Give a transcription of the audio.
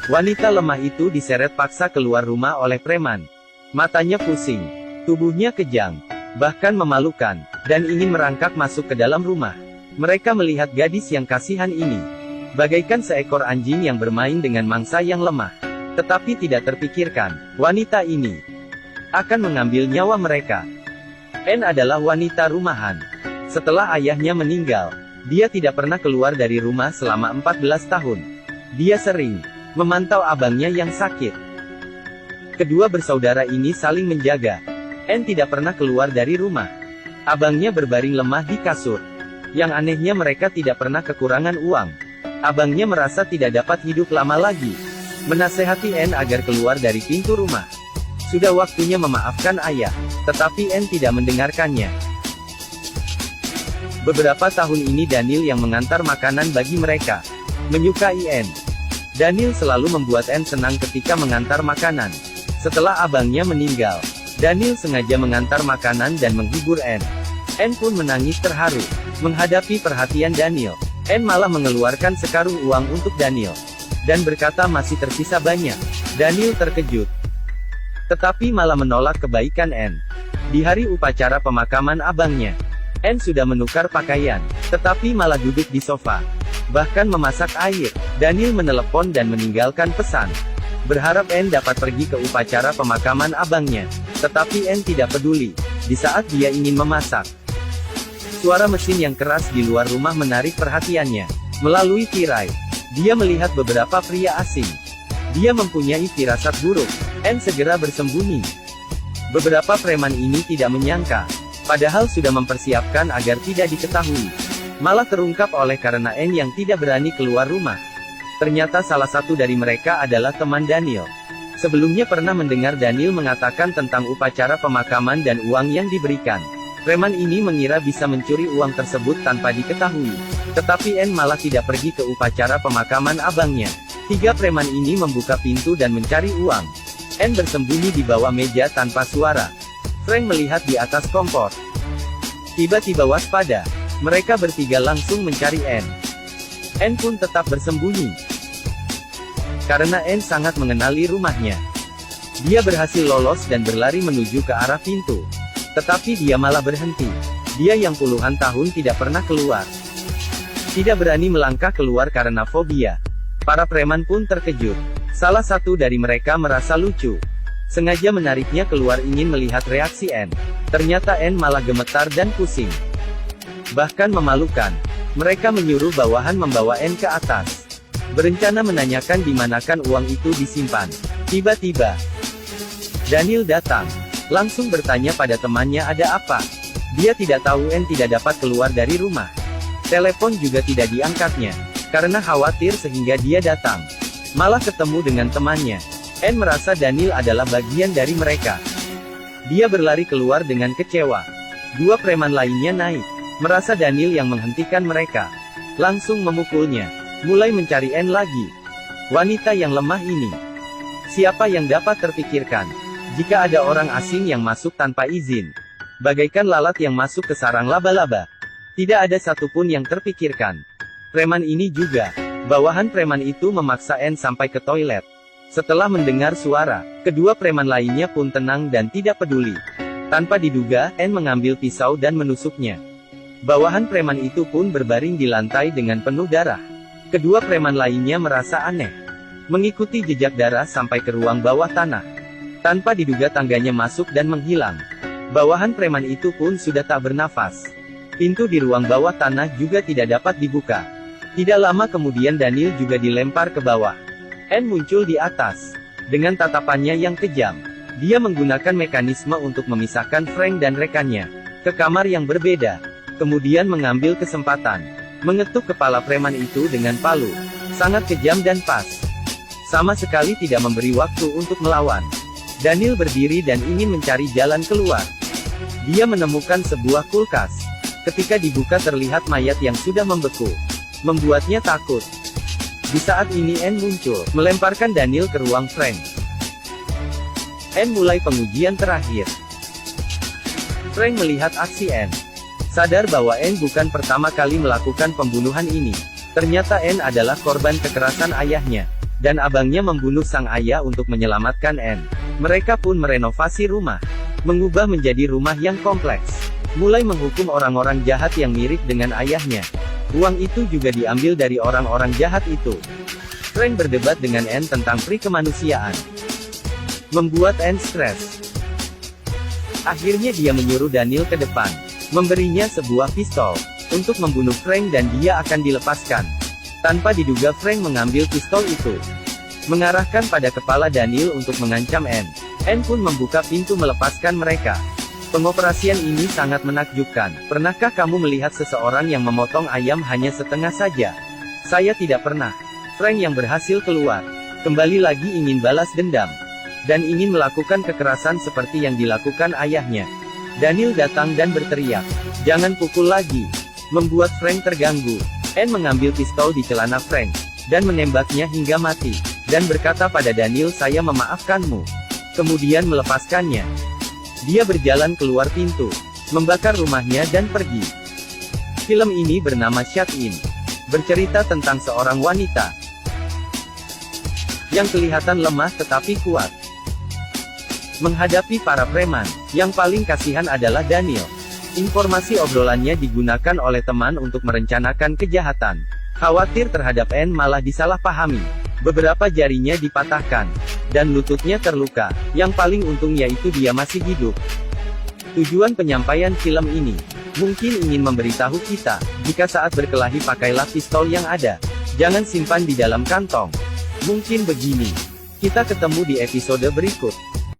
Wanita lemah itu diseret paksa keluar rumah oleh preman. Matanya pusing, tubuhnya kejang, bahkan memalukan, dan ingin merangkak masuk ke dalam rumah. Mereka melihat gadis yang kasihan ini, bagaikan seekor anjing yang bermain dengan mangsa yang lemah. Tetapi tidak terpikirkan, wanita ini akan mengambil nyawa mereka. Anne adalah wanita rumahan. Setelah ayahnya meninggal, dia tidak pernah keluar dari rumah selama 14 tahun. Dia sering memantau abangnya yang sakit. Kedua bersaudara ini saling menjaga. Anne tidak pernah keluar dari rumah. Abangnya berbaring lemah di kasur. Yang anehnya mereka tidak pernah kekurangan uang. Abangnya merasa tidak dapat hidup lama lagi. Menasehati Anne agar keluar dari pintu rumah. Sudah waktunya memaafkan ayah. Tetapi Anne tidak mendengarkannya. Beberapa tahun ini Daniel yang mengantar makanan bagi mereka. Menyukai Anne. Daniel selalu membuat Anne senang ketika mengantar makanan. Setelah abangnya meninggal, Daniel sengaja mengantar makanan dan menghibur Anne. Anne pun menangis terharu menghadapi perhatian Daniel. Anne malah mengeluarkan sekarung uang untuk Daniel, dan berkata masih tersisa banyak. Daniel terkejut, tetapi malah menolak kebaikan Anne. Di hari upacara pemakaman abangnya, Anne sudah menukar pakaian, tetapi malah duduk di sofa, bahkan memasak air. Daniel menelepon dan meninggalkan pesan, berharap Anne dapat pergi ke upacara pemakaman abangnya. Tetapi Anne tidak peduli. Di saat dia ingin memasak, suara mesin yang keras di luar rumah menarik perhatiannya. Melalui tirai, dia melihat beberapa pria asing. Dia mempunyai firasat buruk. Anne segera bersembunyi. Beberapa preman ini tidak menyangka, padahal sudah mempersiapkan agar tidak diketahui. Malah terungkap oleh karena Anne yang tidak berani keluar rumah. Ternyata salah satu dari mereka adalah teman Daniel. Sebelumnya pernah mendengar Daniel mengatakan tentang upacara pemakaman dan uang yang diberikan. Preman ini mengira bisa mencuri uang tersebut tanpa diketahui. Tetapi Anne malah tidak pergi ke upacara pemakaman abangnya. Tiga preman ini membuka pintu dan mencari uang. Anne bersembunyi di bawah meja tanpa suara. Frank melihat di atas kompor. Tiba-tiba waspada. Mereka bertiga langsung mencari Anne. Anne pun tetap bersembunyi. Karena Anne sangat mengenali rumahnya, dia berhasil lolos dan berlari menuju ke arah pintu. Tetapi dia malah berhenti. Dia yang puluhan tahun tidak pernah keluar, tidak berani melangkah keluar karena fobia. Para preman pun terkejut. Salah satu dari mereka merasa lucu, sengaja menariknya keluar ingin melihat reaksi Anne. Ternyata Anne malah gemetar dan pusing, bahkan memalukan. Mereka menyuruh bawahan membawa Anne ke atas, berencana menanyakan di manakan uang itu disimpan. Tiba-tiba Daniel datang, langsung bertanya pada temannya ada apa. Dia tidak tahu Anne tidak dapat keluar dari rumah. Telepon juga tidak diangkatnya, karena khawatir sehingga dia datang, malah ketemu dengan temannya. Anne merasa Daniel adalah bagian dari mereka. Dia berlari keluar dengan kecewa. Dua preman lainnya naik, merasa Daniel yang menghentikan mereka, langsung memukulnya. Mulai mencari Anne lagi. Wanita yang lemah ini, siapa yang dapat terpikirkan jika ada orang asing yang masuk tanpa izin, bagaikan lalat yang masuk ke sarang laba-laba. Tidak ada satupun yang terpikirkan. Preman ini juga. Bawahan preman itu memaksa Anne sampai ke toilet. Setelah mendengar suara, kedua preman lainnya pun tenang dan tidak peduli. Tanpa diduga, Anne mengambil pisau dan menusuknya. Bawahan preman itu pun berbaring di lantai dengan penuh darah. Kedua preman lainnya merasa aneh, mengikuti jejak darah sampai ke ruang bawah tanah. Tanpa diduga tangganya masuk dan menghilang. Bawahan preman itu pun sudah tak bernafas. Pintu di ruang bawah tanah juga tidak dapat dibuka. Tidak lama kemudian Daniel juga dilempar ke bawah. Anne muncul di atas, dengan tatapannya yang kejam. Dia menggunakan mekanisme untuk memisahkan Frank dan rekannya ke kamar yang berbeda. Kemudian mengambil kesempatan, mengetuk kepala preman itu dengan palu. Sangat kejam dan pas. Sama sekali tidak memberi waktu untuk melawan. Daniel berdiri dan ingin mencari jalan keluar. Dia menemukan sebuah kulkas. Ketika dibuka terlihat mayat yang sudah membeku, membuatnya takut. Di saat ini Anne muncul, melemparkan Daniel ke ruang Frank. Anne mulai pengujian terakhir. Frank melihat aksi Anne, sadar bahwa Anne bukan pertama kali melakukan pembunuhan ini. Ternyata Anne adalah korban kekerasan ayahnya. dan abangnya membunuh sang ayah untuk menyelamatkan Anne. Mereka pun merenovasi rumah, mengubah menjadi rumah yang kompleks, mulai menghukum orang-orang jahat yang mirip dengan ayahnya. Uang itu juga diambil dari orang-orang jahat itu. Frank berdebat dengan Anne tentang pri kemanusiaan, membuat Anne stres. Akhirnya dia menyuruh Daniel ke depan, memberinya sebuah pistol, untuk membunuh Frank dan dia akan dilepaskan. Tanpa diduga Frank mengambil pistol itu, mengarahkan pada kepala Daniel untuk mengancam Anne. Anne pun membuka pintu melepaskan mereka. Pengoperasian ini sangat menakjubkan. Pernahkah kamu melihat seseorang yang memotong ayam hanya setengah saja? Saya tidak pernah. Frank yang berhasil keluar, kembali lagi ingin balas dendam, dan ingin melakukan kekerasan seperti yang dilakukan ayahnya. Daniel datang dan berteriak, "Jangan pukul lagi!" Membuat Frank terganggu. Anne mengambil pistol di celana Frank, dan menembaknya hingga mati, dan berkata pada Daniel, "Saya memaafkanmu." Kemudian melepaskannya. Dia berjalan keluar pintu, membakar rumahnya dan pergi. Film ini bernama Shut In, bercerita tentang seorang wanita yang kelihatan lemah tetapi kuat menghadapi para preman. Yang paling kasihan adalah Daniel. Informasi obrolannya digunakan oleh teman untuk merencanakan kejahatan. Khawatir terhadap Anne malah disalahpahami. Beberapa jarinya dipatahkan, dan lututnya terluka. Yang paling untung yaitu dia masih hidup. Tujuan penyampaian film ini, mungkin ingin memberitahu kita, jika saat berkelahi pakailah pistol yang ada. Jangan simpan di dalam kantong. Mungkin begini. Kita ketemu di episode berikut.